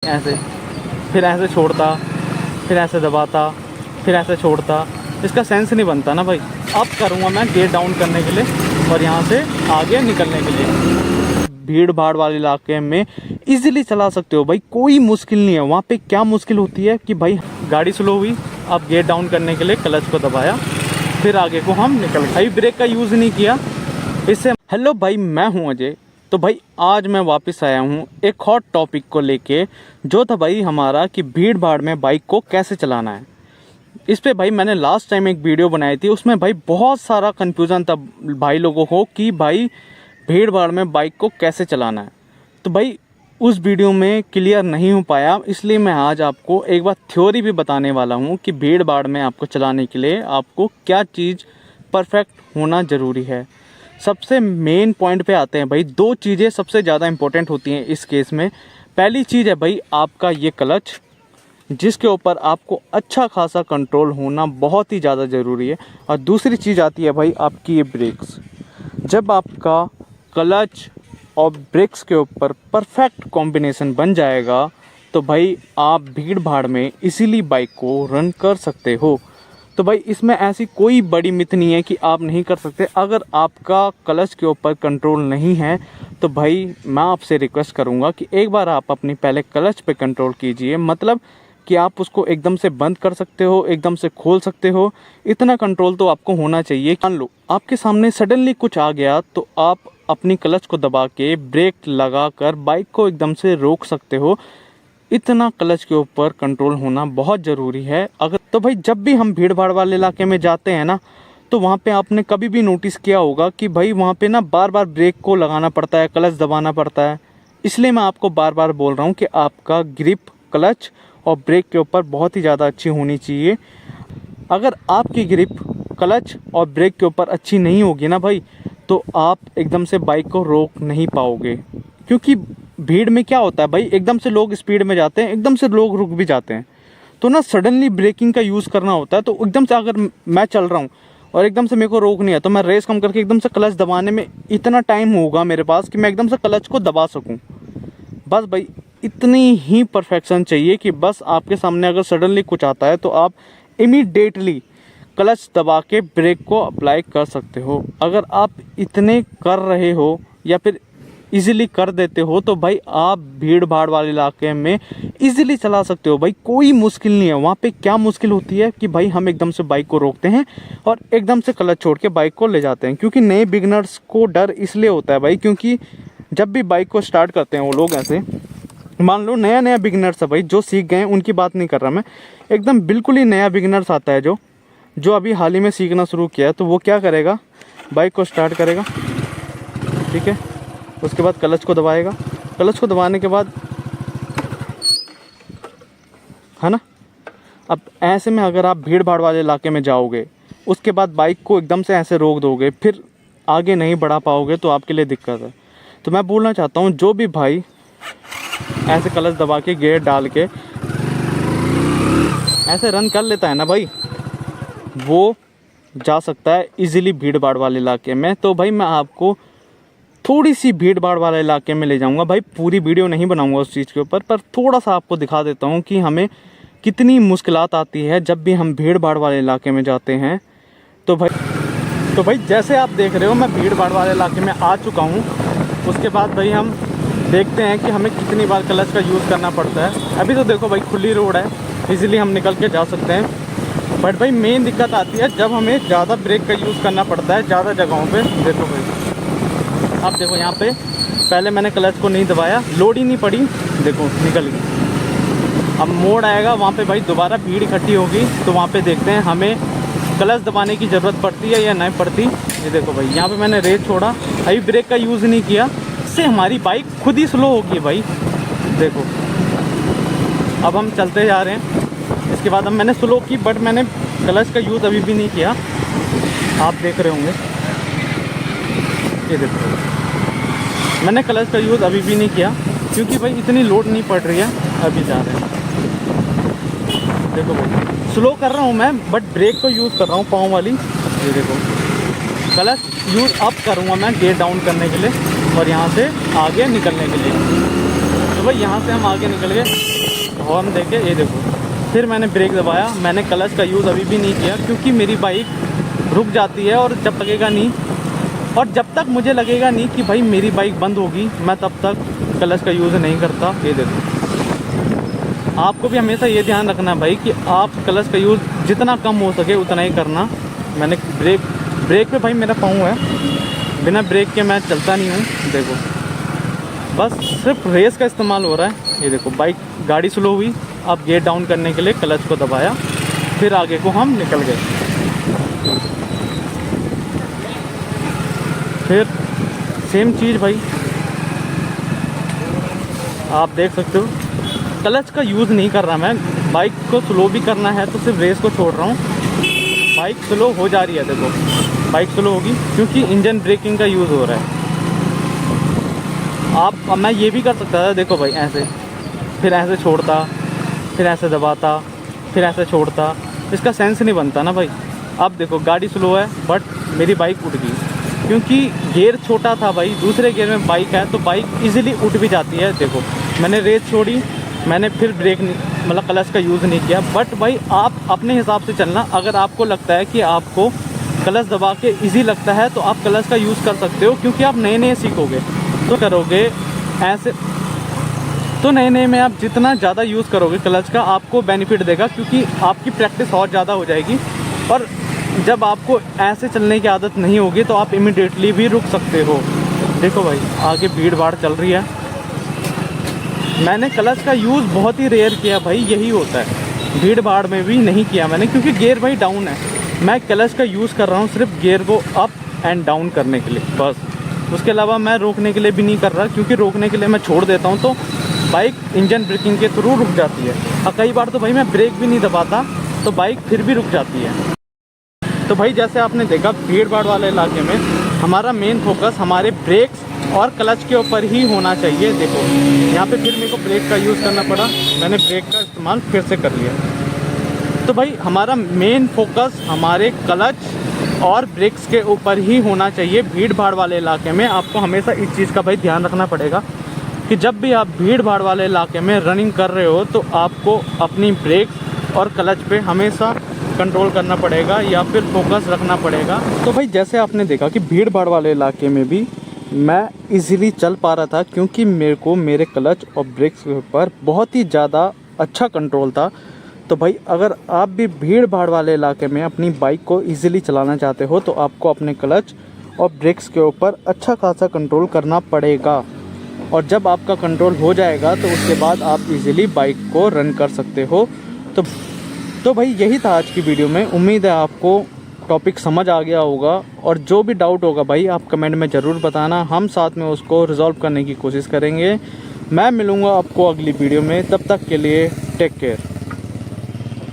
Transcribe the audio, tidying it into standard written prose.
ऐसे, फिर ऐसे छोड़ता, फिर ऐसे दबाता, फिर ऐसे छोड़ता। इसका सेंस नहीं बनता ना भाई। अब करूँगा मैं गेयर डाउन करने के लिए और यहाँ से आगे निकलने के लिए। भीड़ भाड़ वाले इलाके में इजीली चला सकते हो भाई, कोई मुश्किल नहीं है। वहाँ पे क्या मुश्किल होती है कि भाई गाड़ी स्लो हुई, अब गेयर डाउन करने के लिए क्लच को दबाया, फिर आगे को हम निकल गए। अभी ब्रेक का यूज़ नहीं किया इससे। हेलो भाई, मैं हूँ अजय। तो भाई आज मैं वापस आया हूँ एक हॉट टॉपिक को लेके, जो था भाई हमारा कि भीड़ भाड़ में बाइक को कैसे चलाना है। इस पे भाई मैंने लास्ट टाइम एक वीडियो बनाई थी, उसमें भाई बहुत सारा कंफ्यूजन था भाई लोगों को कि भाई भीड़ भाड़ में बाइक को कैसे चलाना है। तो भाई उस वीडियो में क्लियर नहीं हो पाया, इसलिए मैं आज आपको एक बार थ्योरी भी बताने वाला हूँ कि भीड़ भाड़ में आपको चलाने के लिए आपको क्या चीज़ परफेक्ट होना ज़रूरी है। सबसे मेन पॉइंट पे आते हैं भाई। दो चीज़ें सबसे ज़्यादा इंपॉर्टेंट होती हैं इस केस में। पहली चीज़ है भाई आपका ये क्लच, जिसके ऊपर आपको अच्छा खासा कंट्रोल होना बहुत ही ज़्यादा ज़रूरी है। और दूसरी चीज़ आती है भाई आपकी ये ब्रेक्स। जब आपका क्लच और ब्रेक्स के ऊपर परफेक्ट कॉम्बिनेशन बन जाएगा तो भाई आप भीड़ भाड़ में इजीली बाइक को रन कर सकते हो। तो भाई इसमें ऐसी कोई बड़ी मिथ नहीं है कि आप नहीं कर सकते। अगर आपका क्लच के ऊपर कंट्रोल नहीं है तो भाई मैं आपसे रिक्वेस्ट करूंगा कि एक बार आप अपनी पहले क्लच पे कंट्रोल कीजिए। मतलब कि आप उसको एकदम से बंद कर सकते हो, एकदम से खोल सकते हो, इतना कंट्रोल तो आपको होना चाहिए। मान लो आपके सामने सडनली कुछ आ गया तो आप अपनी क्लच को दबा के ब्रेक लगा कर बाइक को एकदम से रोक सकते हो। इतना क्लच के ऊपर कंट्रोल होना बहुत ज़रूरी है। अगर तो भाई जब भी हम भीड़ भाड़ वाले इलाके में जाते हैं ना, तो वहाँ पे आपने कभी भी नोटिस किया होगा कि भाई वहाँ पे ना बार बार ब्रेक को लगाना पड़ता है, क्लच दबाना पड़ता है। इसलिए मैं आपको बार बार बोल रहा हूँ कि आपका ग्रिप क्लच और ब्रेक के ऊपर बहुत ही ज़्यादा अच्छी होनी चाहिए। अगर आपकी ग्रिप क्लच और ब्रेक के ऊपर अच्छी नहीं होगी ना भाई, तो आप एकदम से बाइक को रोक नहीं पाओगे। क्योंकि भीड़ में क्या होता है भाई, एकदम से लोग स्पीड में जाते हैं, एकदम से लोग रुक भी जाते हैं। तो ना सडनली ब्रेकिंग का यूज़ करना होता है। तो एकदम से अगर मैं चल रहा हूँ और एकदम से मेरे को रोकनी है, तो मैं रेस कम करके एकदम से क्लच दबाने में इतना टाइम होगा मेरे पास कि मैं एकदम से क्लच को दबा सकूँ। बस भाई इतनी ही परफेक्शन चाहिए कि बस आपके सामने अगर सडनली कुछ आता है तो आप इमीडिएटली क्लच दबा के ब्रेक को अप्लाई कर सकते हो। अगर आप इतने कर रहे हो या फिर इजीली कर देते हो तो भाई आप भीड़ भाड़ वाले इलाके में इजीली चला सकते हो भाई, कोई मुश्किल नहीं है। वहाँ पे क्या मुश्किल होती है कि भाई हम एकदम से बाइक को रोकते हैं और एकदम से क्लच छोड़ के बाइक को ले जाते हैं। क्योंकि नए बिगनर्स को डर इसलिए होता है भाई, क्योंकि जब भी बाइक को स्टार्ट करते हैं वो लोग ऐसे, मान लो नया नया बिगनर्स है भाई, जो सीख गए हैं उनकी बात नहीं कर रहा मैं, एकदम बिल्कुल ही नया बिगनर्स आता है जो अभी हाल ही में सीखना शुरू किया है, तो वो क्या करेगा, बाइक को स्टार्ट करेगा, ठीक है, उसके बाद क्लच को दबाएगा। क्लच को दबाने के बाद है ना, अब ऐसे में अगर आप भीड़ भाड़ वाले इलाके में जाओगे, उसके बाद बाइक को एकदम से ऐसे रोक दोगे, फिर आगे नहीं बढ़ा पाओगे तो आपके लिए दिक्कत है। तो मैं बोलना चाहता हूँ जो भी भाई ऐसे क्लच दबा के गियर डाल के ऐसे रन कर लेता है ना भाई, वो जा सकता है इजीली भीड़ भाड़ वाले इलाके में। तो भाई मैं आपको थोड़ी सी भीड़ भाड़ वाले इलाके में ले जाऊंगा भाई, पूरी वीडियो नहीं बनाऊंगा उस चीज़ के ऊपर, पर थोड़ा सा आपको दिखा देता हूँ कि हमें कितनी मुश्किलात आती है जब भी हम भीड़ भाड़ वाले इलाके में जाते हैं। तो भाई जैसे आप देख रहे हो मैं भीड़ भाड़ वाले इलाके में आ चुका हूँ। उसके बाद भाई हम देखते हैं कि हमें कितनी बार क्लच का यूज़ करना पड़ता है। अभी तो देखो भाई खुली रोड है, इजीली हम निकल के जा सकते हैं। बट भाई मेन दिक्कत आती है जब हमें ज़्यादा ब्रेक का यूज़ करना पड़ता है ज़्यादा जगहों पे। देखो भाई, आप देखो यहाँ पे पहले मैंने क्लच को नहीं दबाया, लोड ही नहीं पड़ी, देखो निकल गई। अब मोड़ आएगा वहाँ पे भाई दोबारा भीड़ इकट्ठी होगी, तो वहाँ पे देखते हैं हमें क्लच दबाने की ज़रूरत पड़ती है या नहीं पड़ती। ये देखो भाई यहाँ पे मैंने रेस छोड़ा, अभी ब्रेक का यूज़ नहीं किया, इससे हमारी बाइक खुद ही स्लो होगी भाई। देखो अब हम चलते जा रहे हैं, इसके बाद अब मैंने स्लो की, बट मैंने क्लच का यूज़ अभी भी नहीं किया, आप देख रहे होंगे। ये देखो मैंने क्लच का यूज़ अभी भी नहीं किया क्योंकि भाई इतनी लोड नहीं पड़ रही है, अभी जा रहे हैं। देखो भाई स्लो कर रहा हूँ मैं, बट ब्रेक को यूज़ कर रहा हूँ पाँव वाली। ये देखो क्लच यूज़ अप करूँगा मैं गियर डाउन करने के लिए और यहाँ से आगे निकलने के लिए। तो भाई यहाँ से हम आगे निकल गए, हॉर्न देके, ये देखो। फिर मैंने ब्रेक दबाया, मैंने क्लच का यूज़ अभी भी नहीं किया क्योंकि मेरी बाइक रुक जाती है और जब लगेगा नहीं, और जब तक मुझे लगेगा नहीं कि भाई मेरी बाइक बंद होगी, मैं तब तक क्लच का यूज़ नहीं करता। ये देखो, आपको भी हमेशा ये ध्यान रखना है भाई कि आप क्लच का यूज़ जितना कम हो सके उतना ही करना। मैंने ब्रेक पे भाई मेरा पाँव है, बिना ब्रेक के मैं चलता नहीं हूँ। देखो, बस सिर्फ रेस का इस्तेमाल हो रहा है। ये देखो, बाइक गाड़ी स्लो हुई, अब गेयर डाउन करने के लिए क्लच को दबाया, फिर आगे को हम निकल गए। फिर सेम चीज़ भाई, आप देख सकते हो क्लच का यूज़ नहीं कर रहा मैं। बाइक को स्लो भी करना है तो सिर्फ रेस को छोड़ रहा हूँ। बाइक स्लो हो जा रही है, देखो बाइक स्लो होगी क्योंकि इंजन ब्रेकिंग का यूज़ हो रहा है। अब मैं ये भी कर सकता था, देखो भाई, ऐसे, फिर ऐसे छोड़ता, फिर ऐसे दबाता, फिर ऐसे छोड़ता, इसका सेंस नहीं बनता ना भाई। अब देखो गाड़ी स्लो है बट मेरी बाइक उठ गई क्योंकि गियर छोटा था भाई, दूसरे गियर में बाइक है तो बाइक इजीली उठ भी जाती है। देखो मैंने रेस छोड़ी, मैंने फिर ब्रेक मतलब क्लच का यूज़ नहीं किया। बट भाई आप अपने हिसाब से चलना, अगर आपको लगता है कि आपको क्लच दबा के ईजी लगता है तो आप क्लच का यूज़ कर सकते हो क्योंकि आप नए नए सीखोगे तो करोगे ऐसे, तो नए नए में आप जितना ज़्यादा यूज़ करोगे क्लच का आपको बेनिफिट देगा क्योंकि आपकी प्रैक्टिस और ज़्यादा हो जाएगी। और जब आपको ऐसे चलने की आदत नहीं होगी तो आप इमीडिएटली भी रुक सकते हो। देखो भाई आगे भीड़ भाड़ चल रही है, मैंने क्लच का यूज़ बहुत ही रेयर किया भाई, यही होता है। भीड़ भाड़ में भी नहीं किया मैंने क्योंकि गियर भाई डाउन है। मैं क्लच का यूज़ कर रहा हूँ सिर्फ गियर को अप एंड डाउन करने के लिए बस, उसके अलावा मैं रोकने के लिए भी नहीं कर रहा क्योंकि रोकने के लिए मैं छोड़ देता हूँ तो बाइक इंजन ब्रेकिंग के थ्रू रुक जाती है। और कई बार तो भाई मैं ब्रेक भी नहीं दबाता तो बाइक फिर भी रुक जाती है। तो भाई जैसे आपने देखा भीड़ भाड़ वाले इलाके में हमारा मेन फोकस हमारे ब्रेक्स और क्लच के ऊपर ही होना चाहिए। देखो यहाँ पे फिर मेरे को ब्रेक का यूज़ करना पड़ा, मैंने ब्रेक का इस्तेमाल फिर से कर लिया। तो भाई हमारा मेन फोकस हमारे क्लच और ब्रेक्स के ऊपर ही होना चाहिए। भीड़ भाड़ वाले इलाके में आपको हमेशा इस चीज़ का भाई ध्यान रखना पड़ेगा कि जब भी आप भीड़ भाड़ वाले इलाके में रनिंग कर रहे हो तो आपको अपनी ब्रेक्स और क्लच पे हमेशा कंट्रोल करना पड़ेगा या फिर फोकस रखना पड़ेगा। तो भाई जैसे आपने देखा कि भीड़ भाड़ वाले इलाके में भी मैं इजीली चल पा रहा था क्योंकि मेरे को मेरे क्लच और ब्रेक्स के ऊपर बहुत ही ज़्यादा अच्छा कंट्रोल था। तो भाई अगर आप भी भीड़ भाड़ वाले इलाके में अपनी बाइक को इजीली चलाना चाहते हो तो आपको अपने क्लच और ब्रेक्स के ऊपर अच्छा खासा कंट्रोल करना पड़ेगा। और जब आपका कंट्रोल हो जाएगा तो उसके बाद आप इजीली बाइक को रन कर सकते हो। तो भाई यही था आज की वीडियो में। उम्मीद है आपको टॉपिक समझ आ गया होगा और जो भी डाउट होगा भाई आप कमेंट में ज़रूर बताना, हम साथ में उसको रिजॉल्व करने की कोशिश करेंगे। मैं मिलूँगा आपको अगली वीडियो में, तब तक के लिए टेक केयर।